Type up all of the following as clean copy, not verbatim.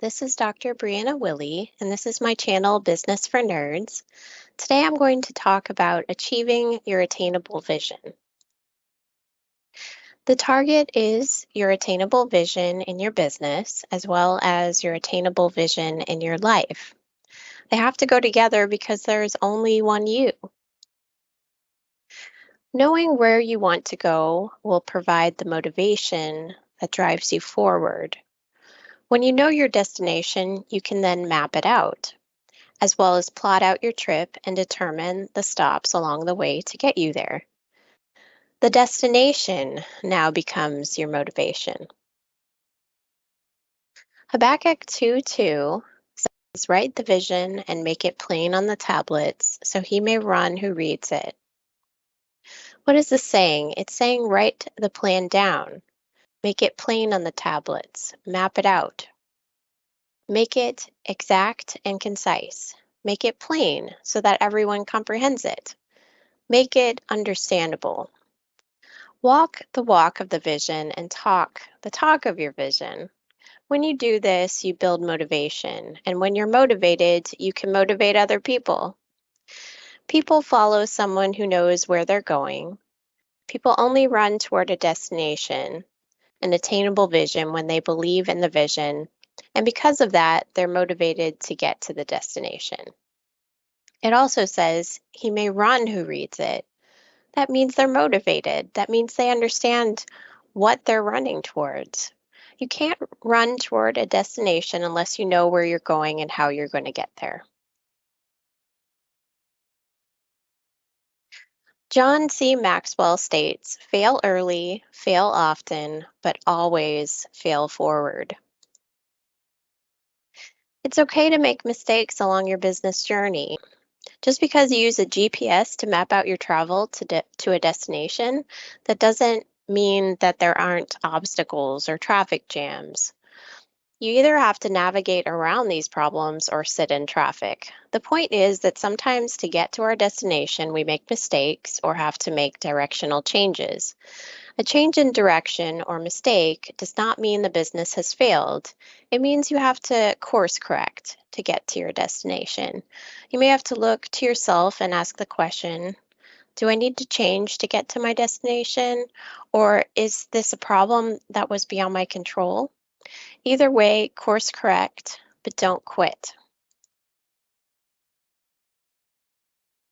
This is Dr. Brianna Willie, and this is my channel, Business for Nerds. Today I'm going to talk about achieving your attainable vision. The target is your attainable vision in your business, as well as your attainable vision in your life. They have to go together because there's only one you. Knowing where you want to go will provide the motivation that drives you forward. When you know your destination, you can then map it out, as well as plot out your trip and determine the stops along the way to get you there. The destination now becomes your motivation. Habakkuk 2:2 says, "Write the vision and make it plain on the tablets, so he may run who reads it." What is this saying? It's saying write the plan down, make it plain on the tablets, map it out. Make it exact and concise. Make it plain so that everyone comprehends it. Make it understandable. Walk the walk of the vision and talk the talk of your vision. When you do this, you build motivation. And when you're motivated, you can motivate other people. People follow someone who knows where they're going. People only run toward a destination, an attainable vision, when they believe in the vision. And because of that, they're motivated to get to the destination. It also says, he may run who reads it. That means they're motivated. That means they understand what they're running towards. You can't run toward a destination unless you know where you're going and how you're going to get there. John C. Maxwell states, fail early, fail often, but always fail forward. It's okay to make mistakes along your business journey. Just because you use a GPS to map out your travel to a destination, that doesn't mean that there aren't obstacles or traffic jams. You either have to navigate around these problems or sit in traffic. The point is that sometimes to get to our destination, we make mistakes or have to make directional changes. A change in direction or mistake does not mean the business has failed. It means you have to course correct to get to your destination. You may have to look to yourself and ask the question, do I need to change to get to my destination? Or is this a problem that was beyond my control? Either way, course correct, but don't quit.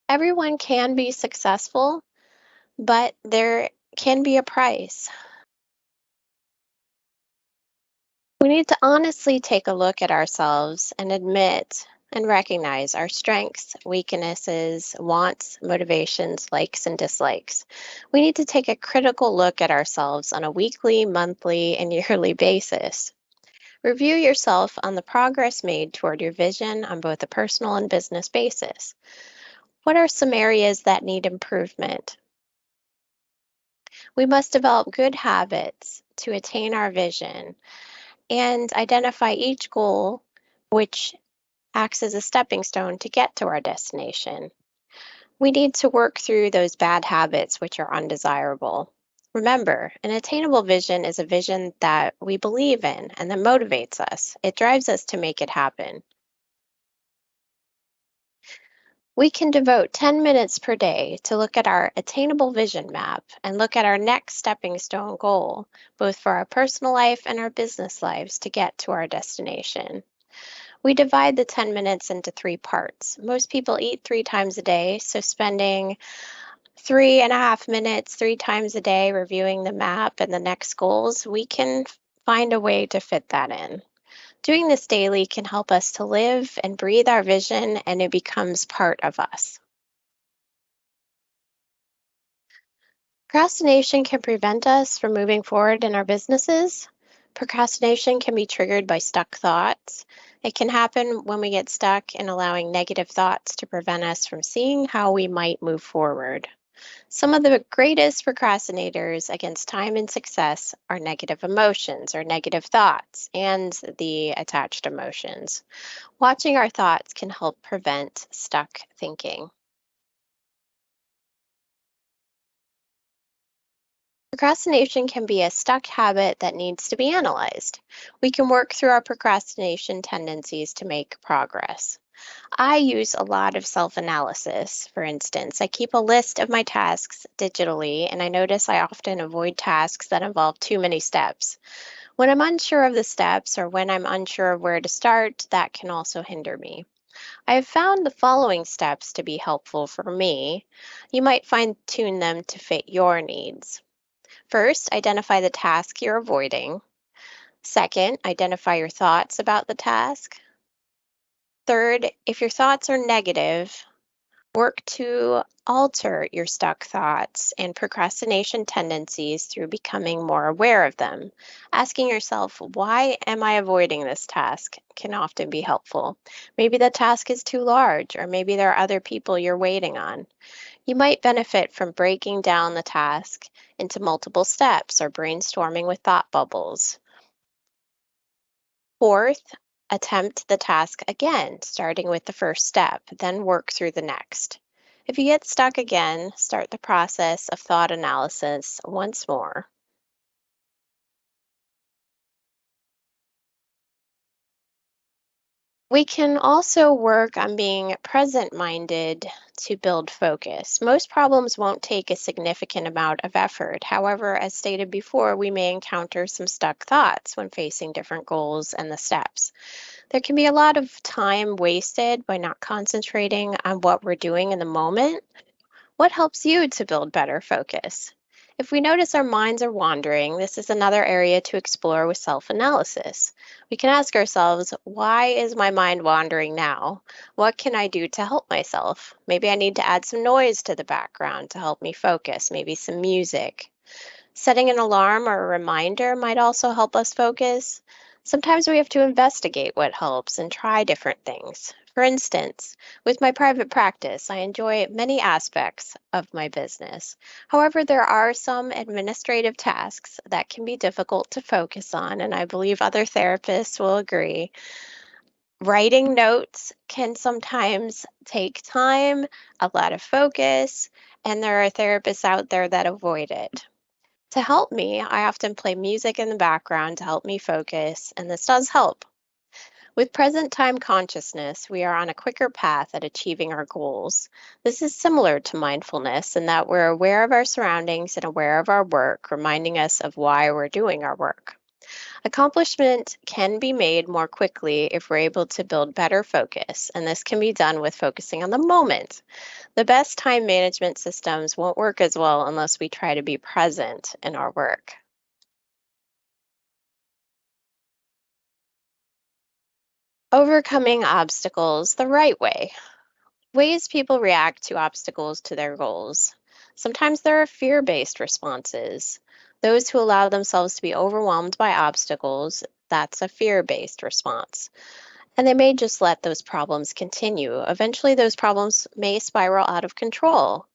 Everyone can be successful, but there can be a price. We need to honestly take a look at ourselves and admit and recognize our strengths, weaknesses, wants, motivations, likes, and dislikes. We need to take a critical look at ourselves on a weekly, monthly, and yearly basis. Review yourself on the progress made toward your vision on both a personal and business basis. What are some areas that need improvement? We must develop good habits to attain our vision and identify each goal which acts as a stepping stone to get to our destination. We need to work through those bad habits which are undesirable. Remember, an attainable vision is a vision that we believe in and that motivates us. It drives us to make it happen. We can devote 10 minutes per day to look at our attainable vision map and look at our next stepping stone goal, both for our personal life and our business lives, to get to our destination. We divide the 10 minutes into 3 parts. Most people eat 3 times a day, so spending 3.5 minutes 3 times a day reviewing the map and the next goals, we can find a way to fit that in. Doing this daily can help us to live and breathe our vision, and it becomes part of us. Procrastination can prevent us from moving forward in our businesses. Procrastination can be triggered by stuck thoughts. It can happen when we get stuck in allowing negative thoughts to prevent us from seeing how we might move forward. Some of the greatest procrastinators against time and success are negative emotions or negative thoughts and the attached emotions. Watching our thoughts can help prevent stuck thinking. Procrastination can be a stuck habit that needs to be analyzed. We can work through our procrastination tendencies to make progress. I use a lot of self analysis. For instance, I keep a list of my tasks digitally, and I notice I often avoid tasks that involve too many steps. When I'm unsure of the steps or when I'm unsure of where to start, that can also hinder me. I have found the following steps to be helpful for me. You might fine tune them to fit your needs. First, identify the task you're avoiding. Second, identify your thoughts about the task. Third, if your thoughts are negative, work to alter your stuck thoughts and procrastination tendencies through becoming more aware of them. Asking yourself, why am I avoiding this task, can often be helpful. Maybe the task is too large, or maybe there are other people you're waiting on. You might benefit from breaking down the task into multiple steps or brainstorming with thought bubbles. Fourth, attempt the task again, starting with the first step, then work through the next. If you get stuck again, start the process of thought analysis once more. We can also work on being present minded to build focus. Most problems won't take a significant amount of effort. However, as stated before, we may encounter some stuck thoughts when facing different goals and the steps. There can be a lot of time wasted by not concentrating on what we're doing in the moment. What helps you to build better focus? If we notice our minds are wandering, this is another area to explore with self analysis. We can ask ourselves, why is my mind wandering now? What can I do to help myself? Maybe I need to add some noise to the background to help me focus, maybe some music. Setting an alarm or a reminder might also help us focus. Sometimes we have to investigate what helps and try different things. For instance, with my private practice, I enjoy many aspects of my business. However, there are some administrative tasks that can be difficult to focus on, and I believe other therapists will agree. Writing notes can sometimes take time, a lot of focus, and there are therapists out there that avoid it. To help me, I often play music in the background to help me focus, and this does help. With present time consciousness, we are on a quicker path at achieving our goals. This is similar to mindfulness in that we're aware of our surroundings and aware of our work, reminding us of why we're doing our work. Accomplishment can be made more quickly if we're able to build better focus, and this can be done with focusing on the moment. The best time management systems won't work as well unless we try to be present in our work. Overcoming obstacles the right way. Ways people react to obstacles to their goals. Sometimes there are fear based responses. Those who allow themselves to be overwhelmed by obstacles, that's a fear based response. And they may just let those problems continue. Eventually, those problems may spiral out of control.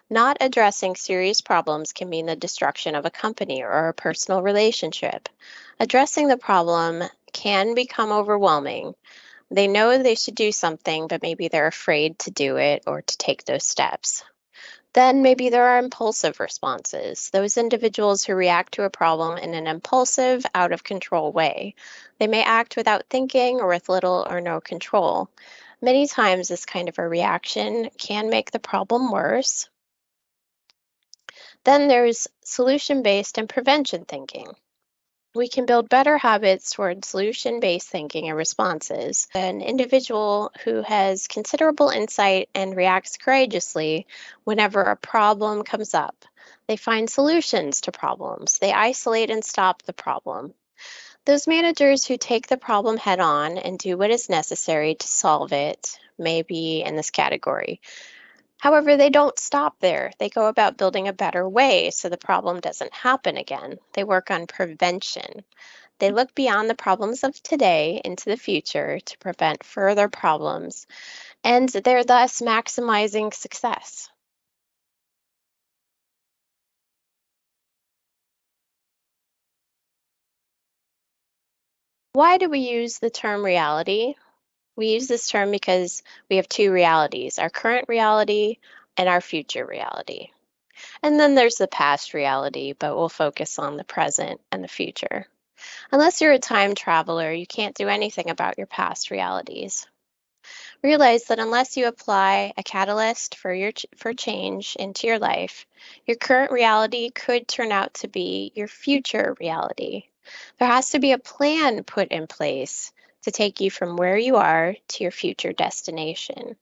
Not addressing serious problems can mean the destruction of a company or a personal relationship. Addressing the problem can become overwhelming. They know they should do something, but maybe they're afraid to do it or to take those steps. Then maybe there are impulsive responses, those individuals who react to a problem in an impulsive, out of control way. They may act without thinking or with little or no control. Many times, this kind of a reaction can make the problem worse. Then there's solution based and prevention thinking. We can build better habits toward solution based thinking and responses. An individual who has considerable insight and reacts courageously whenever a problem comes up. They find solutions to problems. They isolate and stop the problem. Those managers who take the problem head on and do what is necessary to solve it may be in this category. However, they don't stop there. They go about building a better way so the problem doesn't happen again. They work on prevention. They look beyond the problems of today into the future to prevent further problems, and they're thus maximizing success. Why do we use the term reality? We use this term because we have two realities, our current reality and our future reality. And then there's the past reality, but we'll focus on the present and the future. Unless you're a time traveler, you can't do anything about your past realities. Realize that unless you apply a catalyst for change into your life, your current reality could turn out to be your future reality. There has to be a plan put in place to take you from where you are to your future destination.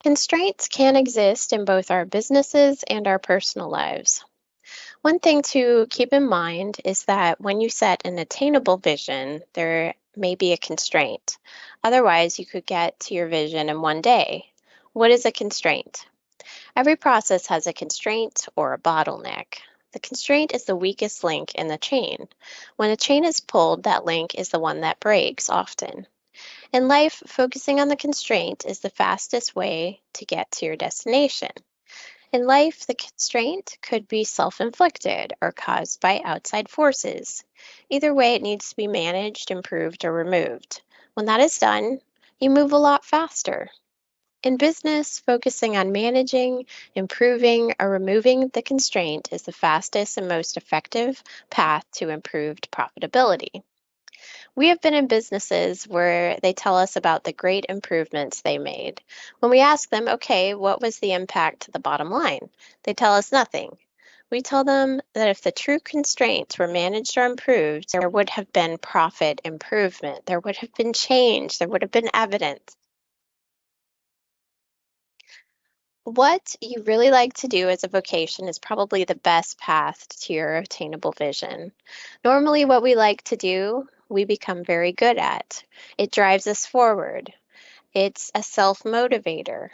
Constraints can exist in both our businesses and our personal lives. One thing to keep in mind is that when you set an attainable vision, there may be a constraint. Otherwise, you could get to your vision in one day. What is a constraint? Every process has a constraint or a bottleneck. The constraint is the weakest link in the chain. When a chain is pulled, that link is the one that breaks often. In life, focusing on the constraint is the fastest way to get to your destination. In life, the constraint could be self-inflicted or caused by outside forces. Either way, it needs to be managed, improved, or removed. When that is done, you move a lot faster. In business, focusing on managing, improving, or removing the constraint is the fastest and most effective path to improved profitability. We have been in businesses where they tell us about the great improvements they made. When we ask them, okay, what was the impact to the bottom line? They tell us nothing. We tell them that if the true constraints were managed or improved, there would have been profit improvement, there would have been change, there would have been evidence. What you really like to do as a vocation is probably the best path to your attainable vision. Normally, what we like to do, we become very good at. It drives us forward. It's a self motivator.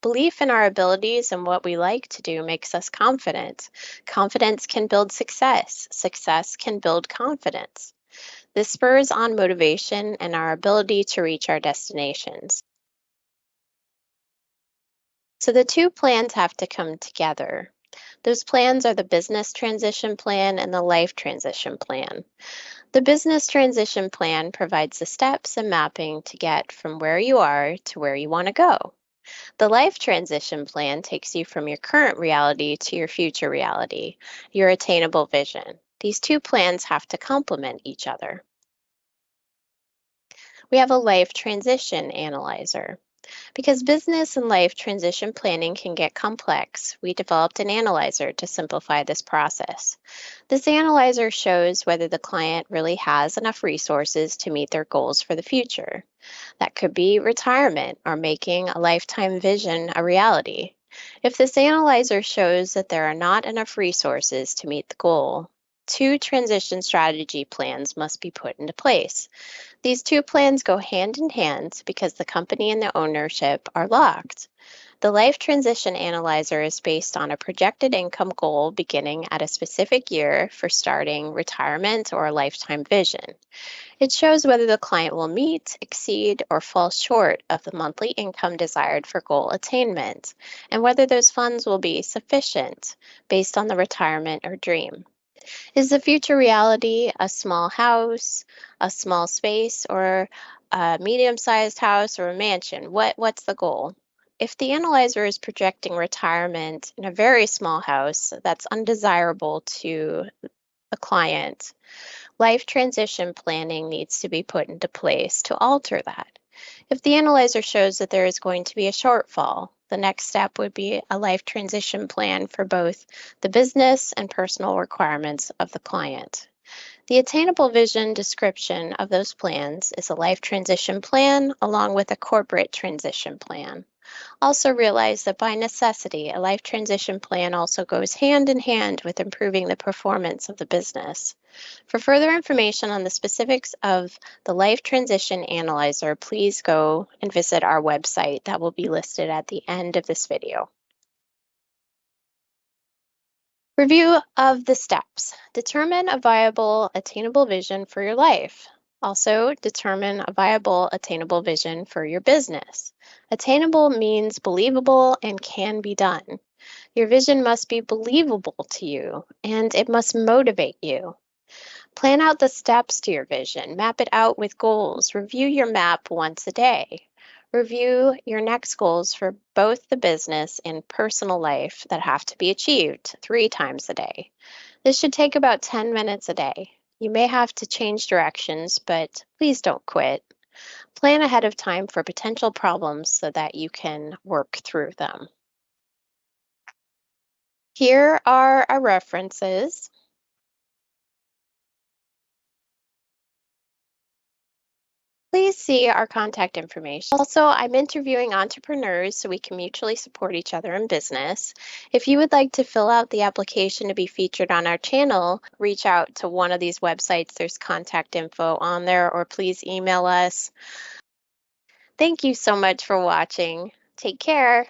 Belief in our abilities and what we like to do makes us confident. Confidence can build success. Success can build confidence. This spurs on motivation and our ability to reach our destinations. So the two plans have to come together. Those plans are the business transition plan and the life transition plan. The business transition plan provides the steps and mapping to get from where you are to where you want to go. The life transition plan takes you from your current reality to your future reality, your attainable vision. These two plans have to complement each other. We have a life transition analyzer. Because business and life transition planning can get complex, we developed an analyzer to simplify this process. This analyzer shows whether the client really has enough resources to meet their goals for the future. That could be retirement or making a lifetime vision a reality. If this analyzer shows that there are not enough resources to meet the goal, two transition strategy plans must be put into place. These two plans go hand in hand because the company and the ownership are locked. The Life Transition Analyzer is based on a projected income goal beginning at a specific year for starting retirement or a lifetime vision. It shows whether the client will meet, exceed, or fall short of the monthly income desired for goal attainment, and whether those funds will be sufficient based on the retirement or dream. Is the future reality a small house, a small space, or a medium-sized house or a mansion? What's the goal? If the analyzer is projecting retirement in a very small house that's undesirable to the client, life transition planning needs to be put into place to alter that. If the analyzer shows that there is going to be a shortfall, the next step would be a life transition plan for both the business and personal requirements of the client. The attainable vision description of those plans is a life transition plan along with a corporate transition plan. Also realize that by necessity, a life transition plan also goes hand in hand with improving the performance of the business. For further information on the specifics of the Life Transition Analyzer, please go and visit our website that will be listed at the end of this video. Review of the steps. Determine a viable, attainable vision for your life. Also, determine a viable, attainable vision for your business. Attainable means believable and can be done. Your vision must be believable to you, and it must motivate you. Plan out the steps to your vision. Map it out with goals. Review your map once a day. Review your next goals for both the business and personal life that have to be achieved 3 times a day. This should take about 10 minutes a day. You may have to change directions, but please don't quit. Plan ahead of time for potential problems so that you can work through them. Here are our references. Please see our contact information. Also, I'm interviewing entrepreneurs so we can mutually support each other in business. If you would like to fill out the application to be featured on our channel, reach out to one of these websites. There's contact info on there, or please email us. Thank you so much for watching. Take care.